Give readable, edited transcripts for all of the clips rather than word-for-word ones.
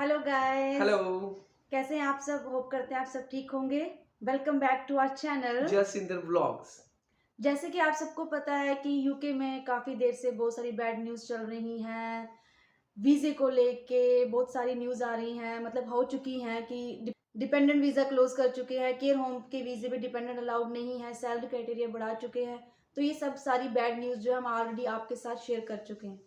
Hello guys. Hello. कैसे हैं आप सब? होप करते हैं आप सब ठीक होंगे। Welcome back to our channel. Jasinder vlogs. जैसे कि आप सबको पता है कि यूके में काफ़ी देर से बहुत सारी बैड न्यूज़ चल रही हैं। वीज़े को लेके बहुत सारी न्यूज़ आ रही हैं, मतलब हो चुकी हैं कि डिपेंडेंट वीज़ा क्लोज कर चुके हैं, केयर होम के वीज़े पे डिपेंडेंट अलाउड नहीं है, सैलरी क्राइटेरिया बढ़ा चुके हैं। तो ये सब सारी बैड न्यूज़ जो हम ऑलरेडी आपके साथ शेयर कर चुके हैं।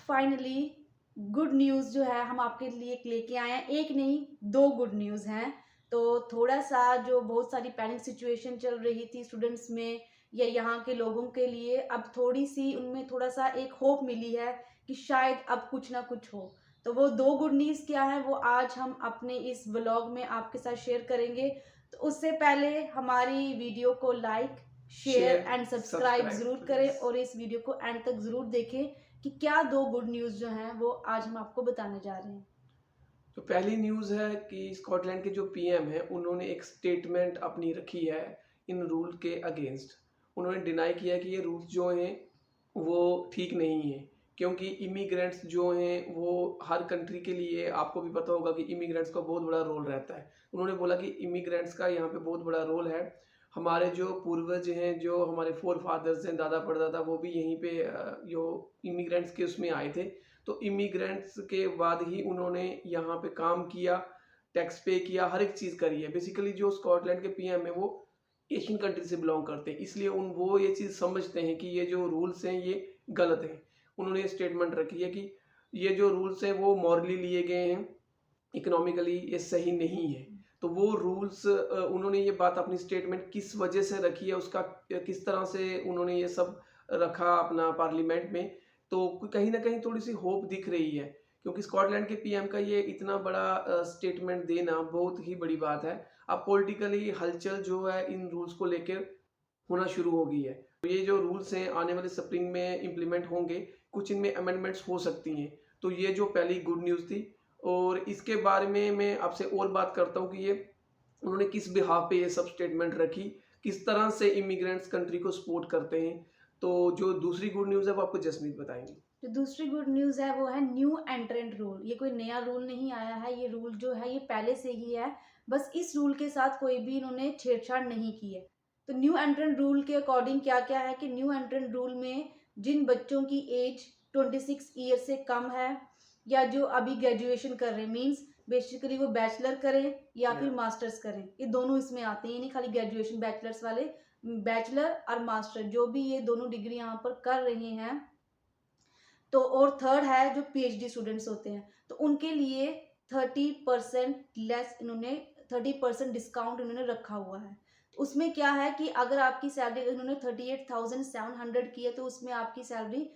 फाइनली गुड न्यूज़ जो है हम आपके लिए लेके आए हैं। एक नहीं, दो गुड न्यूज़ हैं। तो थोड़ा सा जो बहुत सारी पैनिक सिचुएशन चल रही थी स्टूडेंट्स में या यहाँ के लोगों के लिए, अब थोड़ी सी उनमें थोड़ा सा एक होप मिली है कि शायद अब कुछ ना कुछ हो। तो वो दो गुड न्यूज़ क्या है वो आज हम अपने इस व्लॉग में आपके साथ शेयर करेंगे। तो उससे पहले हमारी वीडियो को like, share share, and subscribe subscribe ज़रूर करें प्लीज। और इस वीडियो को एंड तक ज़रूर देखें कि क्या दो गुड न्यूज़ जो हैं वो आज हम आपको बताने जा रहे हैं। तो पहली न्यूज़ है कि स्कॉटलैंड के जो पीएम है उन्होंने एक स्टेटमेंट अपनी रखी है इन रूल के अगेंस्ट। उन्होंने डिनाई किया है कि ये रूल्स जो हैं वो ठीक नहीं है, क्योंकि इमिग्रेंट्स जो हैं वो हर कंट्री के लिए, आपको भी पता होगा कि इमिग्रेंट्स का बहुत बड़ा रोल रहता है। उन्होंने बोला कि इमिग्रेंट्स का यहाँ पे बहुत बड़ा रोल है। हमारे जो पूर्वज हैं, जो हमारे फोर फादर्स हैं, दादा परदादा, वो भी यहीं पे जो इमिग्रेंट्स के उसमें आए थे। तो इमिग्रेंट्स के बाद ही उन्होंने यहाँ पे काम किया, टैक्स पे किया, हर एक चीज़ करी है। बेसिकली जो स्कॉटलैंड के पीएम है वो एशियन कंट्री से बिलोंग करते हैं, इसलिए उन वो ये चीज़ समझते हैं कि ये जो रूल्स हैं ये गलत हैं। उन्होंने ये स्टेटमेंट रखी है कि ये जो रूल्स हैं वो मॉरली लिए गए हैं, इकोनॉमिकली ये सही नहीं है। तो वो रूल्स उन्होंने ये बात अपनी स्टेटमेंट किस वजह से रखी है, उसका किस तरह से उन्होंने ये सब रखा अपना पार्लियामेंट में, तो कहीं ना कहीं थोड़ी सी होप दिख रही है। क्योंकि स्कॉटलैंड के पीएम का ये इतना बड़ा स्टेटमेंट देना बहुत ही बड़ी बात है। अब पॉलिटिकली हलचल जो है इन रूल्स को लेकर होना शुरू हो गई है। तो ये जो रूल्स हैं आने वाले स्प्रिंग में इम्प्लीमेंट होंगे, कुछ इनमें अमेंडमेंट्स हो सकती हैं। तो ये जो पहली गुड न्यूज़ थी, और इसके बारे में मैं आपसे और बात करता हूँ कि ये उन्होंने किस बिहाफ पे ये सब स्टेटमेंट रखी, किस तरह से इमिग्रेंट्स कंट्री को सपोर्ट करते हैं। तो जो दूसरी गुड न्यूज़ है वो आपको जसमीत बताएंगे। जो दूसरी गुड न्यूज़ है वो है न्यू एंट्रेंट रूल। ये कोई नया रूल नहीं आया है, ये रूल जो है ये पहले से ही है। बस इस रूल के साथ कोई भी इन्होंने छेड़छाड़ नहीं की है। तो न्यू एंट्रेंट रूल के अकॉर्डिंग क्या क्या है कि न्यू एंट्रेंट रूल में जिन बच्चों की एज 26 ईयर से कम है या जो अभी ग्रेजुएशन कर रहे हैं, मीन्स बेसिकली वो बैचलर करें या फिर मास्टर्स करें, ये दोनों इसमें आते हैं। ये नहीं खाली ग्रेजुएशन बैचलर्स वाले, बैचलर और मास्टर जो भी ये दोनों डिग्री यहाँ पर कर रहे हैं। तो और थर्ड है जो पीएचडी स्टूडेंट्स होते हैं, तो उनके लिए 30% लेस इन्होंने 30% डिस्काउंट इन्होंने रखा हुआ है। तो उसमें क्या है कि अगर आपकी सैलरी इन्होंने 38,700 की है तो उसमें आपकी सैलरी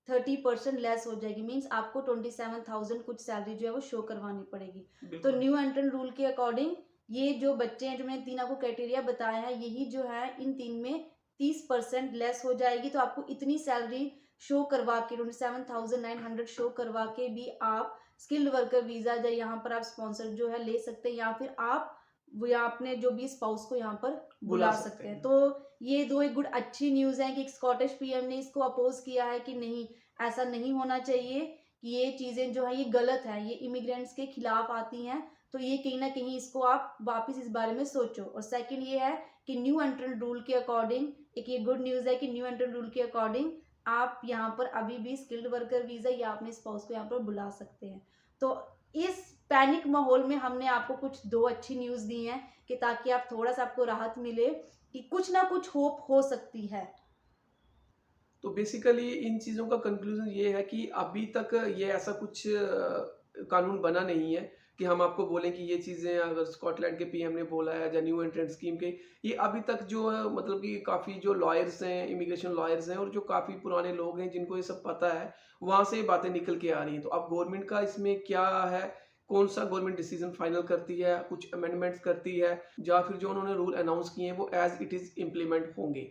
30% लेस हो जाएगी, मीन्स आपको 27,000 कुछ सैलरी जो है वो शो करवानी पड़ेगी। तो न्यू एंट्रेंट रूल के अकॉर्डिंग ये जो बच्चे हैं जो मैंने तीन आपको क्राइटेरिया बताया है, यही जो है इन तीन में 30% लेस हो जाएगी। तो आपको इतनी सैलरी शो करवा के 27,900 शो करवा के भी आप स्किल्ड वर्कर वीजा जो यहाँ पर आप स्पॉन्सर जो है ले सकते हैं, या फिर आप वो या अपने जो भी स्पाउस को यहाँ पर बुला सकते हैं। तो ये दो एक गुड अच्छी न्यूज़ है कि स्कॉटिश पीएम ने इसको अपोज किया है कि नहीं, ऐसा नहीं होना चाहिए, कि ये चीज़ें जो है ये गलत है, ये इमिग्रेंट्स के खिलाफ आती हैं। तो ये कहीं ना कहीं इसको आप वापस इस बारे में सोचो। और सेकंड ये है कि न्यू एंट्रेंट रूल के अकॉर्डिंग एक ये गुड न्यूज़ है कि न्यू एंट्रेंट रूल के अकॉर्डिंग आप यहाँ पर अभी भी स्किल्ड वर्कर वीज़ा या अपने स्पाउस को यहाँ पर बुला सकते हैं। तो इस पैनिक माहौल में हमने आपको कुछ दो अच्छी न्यूज़ दी हैं कि ताकि आप थोड़ा सा आपको राहत मिले कि कुछ ना कुछ होप हो सकती है। तो बेसिकली इन चीज़ों का कंक्लूजन ये है कि अभी तक ये ऐसा कुछ कानून बना नहीं है कि हम आपको बोलें कि ये चीज़ें अगर स्कॉटलैंड के पीएम ने बोला है या न्यू एंट्रेंट स्कीम के, ये अभी तक जो है मतलब कि काफ़ी जो लॉयर्स हैं, इमिग्रेशन लॉयर्स हैं और जो काफ़ी पुराने लोग हैं जिनको ये सब पता है, वहाँ से ये बातें निकल के आ रही हैं। तो अब गवर्नमेंट का इसमें क्या है, कौन सा गवर्नमेंट डिसीजन फाइनल करती है, कुछ अमेंडमेंट्स करती है, या फिर जो उन्होंने रूल अनाउंस किए हैं वो एज इट इज़ इम्प्लीमेंट होंगे।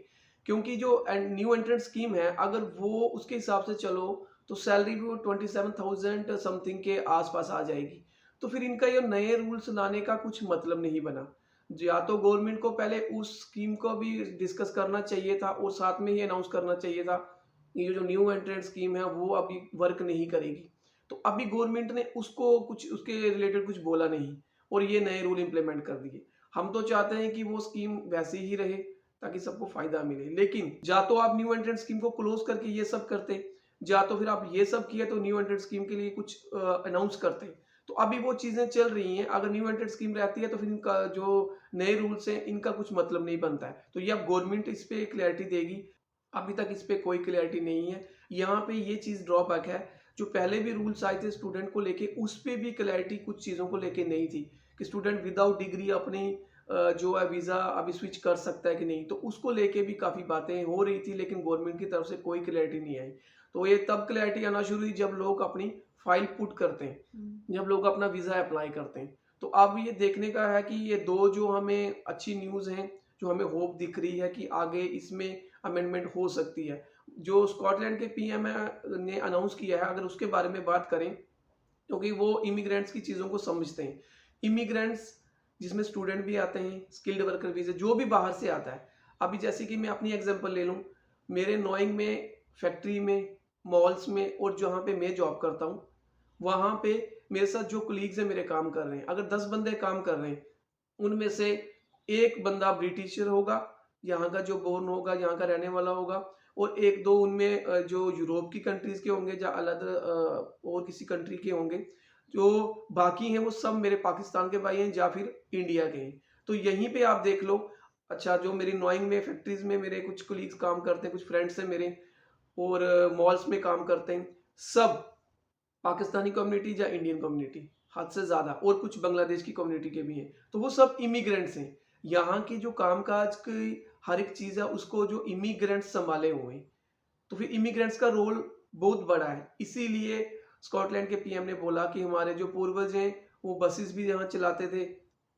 क्योंकि जो न्यू एंट्रेंट स्कीम है, अगर वो उसके हिसाब से चलो तो सैलरी भी वो 27,000 समथिंग के आसपास आ जाएगी। तो फिर इनका ये नए रूल्स लाने का कुछ मतलब नहीं बना। या तो गवर्नमेंट को पहले उस स्कीम को भी डिस्कस करना चाहिए था और साथ में ही अनाउंस करना चाहिए था ये जो न्यू एंट्रेंट स्कीम है वो अभी वर्क नहीं करेगी। तो अभी गवर्नमेंट ने उसको कुछ उसके रिलेटेड कुछ बोला नहीं और ये नए रूल इम्प्लीमेंट कर दिए। हम तो चाहते हैं कि वो स्कीम वैसी ही रहे ताकि सबको फायदा मिले, लेकिन या तो आप न्यू एंट्रेंट स्कीम को क्लोज करके ये सब करते, या तो फिर आप ये सब किए तो न्यू एंट्रेंट स्कीम के लिए कुछ अनाउंस करते। तो अभी वो चीजें चल रही हैं, अगर न्यू एंट्रेंट स्कीम रहती है तो फिर इनका जो नए रूल्स हैं इनका कुछ मतलब नहीं बनता है। तो ये अब गवर्नमेंट इस पे क्लैरिटी देगी, अभी तक इस पे कोई क्लैरिटी नहीं है। यहाँ पे ये चीज ड्रॉबैक है, जो पहले भी रूल्स आए थे स्टूडेंट को लेके उस पे भी क्लैरिटी कुछ चीजों को लेके नहीं थी कि स्टूडेंट विदाउट डिग्री अपनी जो है वीजा अभी स्विच कर सकता है कि नहीं, तो उसको लेके भी काफी बातें हो रही थी, लेकिन गवर्नमेंट की तरफ से कोई क्लैरिटी नहीं आई। तो ये तब क्लैरिटी आना शुरू हुई जब लोग अपनी फाइल पुट करते हैं, जब लोग अपना वीजा अप्लाई करते हैं। तो अब ये देखने का है कि ये दो जो हमें अच्छी न्यूज हैं, जो हमें होप दिख रही है कि आगे इसमें अमेंडमेंट हो सकती है। जो स्कॉटलैंड के पीएम ने अनाउंस किया है, अगर उसके बारे में बात करें, क्योंकि वो इमिग्रेंट्स की चीज़ों को समझते हैं। इमिग्रेंट्स जिसमें स्टूडेंट भी आते हैं, स्किल्ड वर्कर वीज़ा जो भी बाहर से आता है। अभी जैसे कि मैं अपनी एग्जांपल ले लूँ, मेरे नोइंग में फैक्ट्री में, मॉल्स में और जहाँ पे मैं जॉब करता हूँ, वहाँ पे मेरे साथ जो कोलीग्स हैं मेरे काम कर रहे हैं, अगर 10 बंदे काम कर रहे हैं, उनमें से एक बंदा ब्रिटिशर होगा, यहाँ का जो बोर्न होगा, यहाँ का रहने वाला होगा, और एक दो उनमें जो यूरोप की कंट्रीज के होंगे या अलग और किसी कंट्री के होंगे। जो बाकी हैं वो सब मेरे पाकिस्तान के भाई हैं या फिर इंडिया के हैं। तो यहीं पे आप देख लो, अच्छा जो मेरी नोइंग में फैक्ट्रीज में मेरे कुछ कोलीग्स काम करते हैं, कुछ फ्रेंड्स हैं मेरे, और मॉल्स में काम करते हैं, सब पाकिस्तानी कम्युनिटी या इंडियन कम्युनिटी हद से ज्यादा, और कुछ बांग्लादेश की कम्युनिटी के भी हैं। तो वो सब इमिग्रेंट्स हैं। यहाँ की जो कामकाज की हर एक चीज है उसको जो इमिग्रेंट्स संभाले हुए हैं। तो फिर इमिग्रेंट्स का रोल बहुत बड़ा है। इसीलिए स्कॉटलैंड के पीएम ने बोला कि हमारे जो पूर्वज हैं वो बसेस भी यहाँ चलाते थे,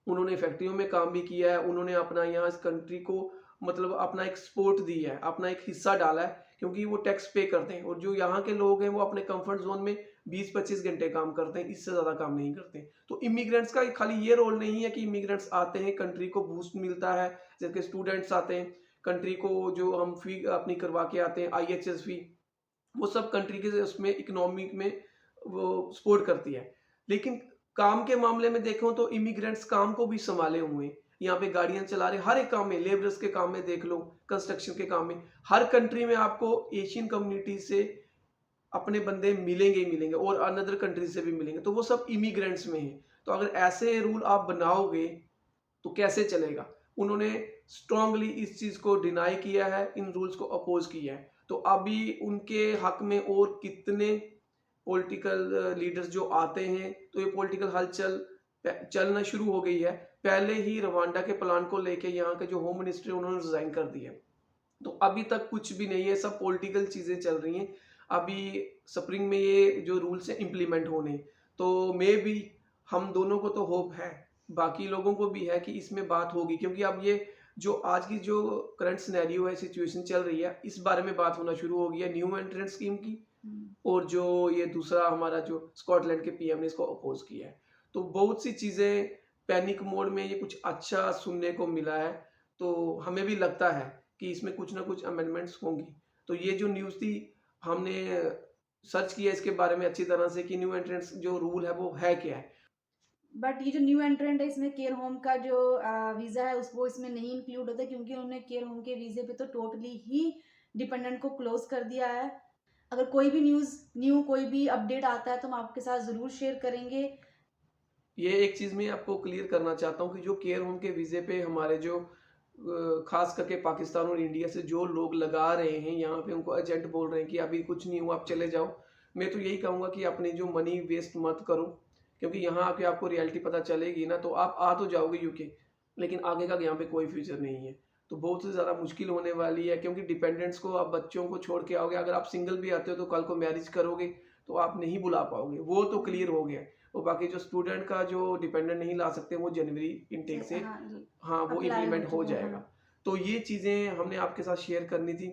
उन्होंने फैक्ट्रियों में काम भी किया है, उन्होंने अपना यहाँ इस कंट्री को मतलब अपना एक सपोर्ट दिया है, अपना एक हिस्सा डाला है, क्योंकि वो टैक्स पे करते हैं। और जो यहाँ के लोग हैं वो अपने कंफर्ट जोन में 20-25 घंटे काम करते हैं, इससे ज्यादा काम नहीं करते। तो इमिग्रेंट्स का खाली ये रोल नहीं है कि इमिग्रेंट्स आते हैं कंट्री को बूस्ट मिलता है, जैसे स्टूडेंट्स आते हैं कंट्री को, जो हम फी अपनी करवा के आते हैं IHS फी, वो सब कंट्री के उसमें इकोनॉमिक में वो सपोर्ट करती है। लेकिन काम के मामले में देखो तो इमिग्रेंट्स काम को भी संभाले हुए हैं, यहाँ पे गाड़ियां चला रहे, हर एक काम में, लेबरर्स के काम में देख लो, कंस्ट्रक्शन के काम में, हर कंट्री में आपको एशियन कम्युनिटी से अपने बंदे मिलेंगे ही मिलेंगे और अनदर कंट्री से भी मिलेंगे। तो वो सब इमिग्रेंट्स में है। तो अगर ऐसे रूल आप बनाओगे तो कैसे चलेगा। उन्होंने स्ट्रांगली इस चीज को डिनाई किया है, इन रूल्स को अपोज किया है। तो अभी उनके हक में और कितने पॉलिटिकल लीडर्स जो आते हैं, तो ये पॉलिटिकल हलचल चलना शुरू हो गई है। पहले ही रवांडा के प्लान को लेके यहाँ के जो होम मिनिस्टर उन्होंने रिजाइन कर दिया। तो अभी तक कुछ भी नहीं है, सब पॉलिटिकल चीजें चल रही हैं। अभी स्प्रिंग में ये जो रूल्स हैं इम्प्लीमेंट होने, तो मे भी हम दोनों को तो होप है, बाकी लोगों को भी है कि इसमें बात होगी, क्योंकि अब ये जो आज की जो करंट सिनेरियो है, सिचुएशन चल रही है, इस बारे में बात होना शुरू हो गई है न्यू एंट्रेंस स्कीम की, और जो ये दूसरा हमारा जो स्कॉटलैंड के पीएम ने इसको अपोज किया है। तो बहुत सी चीजें पैनिक मोड में ये कुछ अच्छा सुनने को मिला है। तो हमें भी लगता है कि इसमें कुछ ना कुछ अमेंडमेंट्स होंगी। तो ये जो न्यूज़ थी, हमने सर्च किया इसके बारे में अच्छी तरह से कि न्यू एंट्रेंट्स जो रूल है वो है क्या है। बट ये जो न्यू एंट्रेंट है इसमें केयर होम का जो वीज़ा है उस वो इसमें नहीं इंक्लूड होता, क्योंकि उन्होंने केयर होम के वीज़े पे तो टोटली ही डिपेंडेंट को क्लोज कर दिया है। अगर कोई भी न्यू कोई भी अपडेट आता है तो हम आपके साथ ज़रूर शेयर करेंगे। ये एक चीज़ मैं आपको क्लियर करना चाहता हूँ कि जो केयर होम के वीज़े पे हमारे जो खास करके पाकिस्तान और इंडिया से जो लोग लगा रहे हैं, यहाँ पे उनको एजेंट बोल रहे हैं कि अभी कुछ नहीं हुआ, आप चले जाओ। मैं तो यही कहूँगा कि अपनी जो मनी वेस्ट मत करो, क्योंकि यहाँ आके आपको रियलिटी पता चलेगी ना, तो आप आ तो जाओगे यूके, लेकिन आगे का यहाँ पे कोई फ्यूचर नहीं है। तो बहुत से ज़्यादा मुश्किल होने वाली है, क्योंकि डिपेंडेंट्स को, आप बच्चों को छोड़ के आओगे। अगर आप सिंगल भी आते हो तो कल को मैरिज करोगे तो आप नहीं बुला पाओगे, वो तो क्लियर हो गया। और बाकी जो स्टूडेंट का जो डिपेंडेंट नहीं ला सकते, वो जनवरी इनटेक से हाँ वो इम्प्लीमेंट हो जाएगा। तो ये चीज़ें हमने आपके साथ शेयर करनी थी,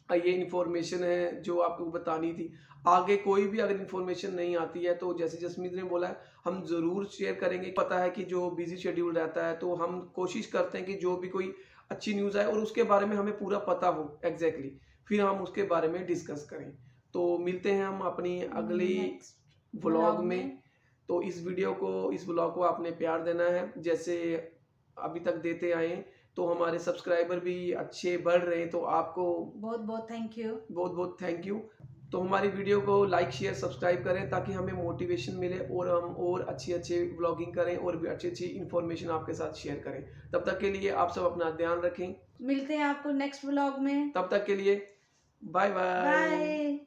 ये इन्फॉर्मेशन है जो आपको बतानी थी। आगे कोई भी अगर इन्फॉर्मेशन नहीं आती है तो जैसे जसमीत ने बोला है, हम ज़रूर शेयर करेंगे। पता है कि जो बिजी शेड्यूल रहता है, तो हम कोशिश करते हैं कि जो भी कोई अच्छी न्यूज़ आए और उसके बारे में हमें पूरा पता हो एग्जैक्टली, फिर हम उसके बारे में डिस्कस करें। तो मिलते हैं हम अपनी अगली व्लॉग में। तो इस व्लॉग को आपने प्यार देना है, जैसे अभी तक देते आए हैं। तो हमारे सब्सक्राइबर भी अच्छे बढ़ रहे हैं, तो आपको बहुत बहुत थैंक यू। बहुत बहुत थैंक यू। तो हमारी वीडियो को लाइक शेयर सब्सक्राइब करें, ताकि हमें मोटिवेशन मिले और हम और अच्छी व्लॉगिंग करें और भी अच्छी इन्फॉर्मेशन आपके साथ शेयर करें। तब तक के लिए आप सब अपना ध्यान रखें। मिलते हैं आपको नेक्स्ट व्लॉग में। तब तक के लिए बाय बाय। बाय।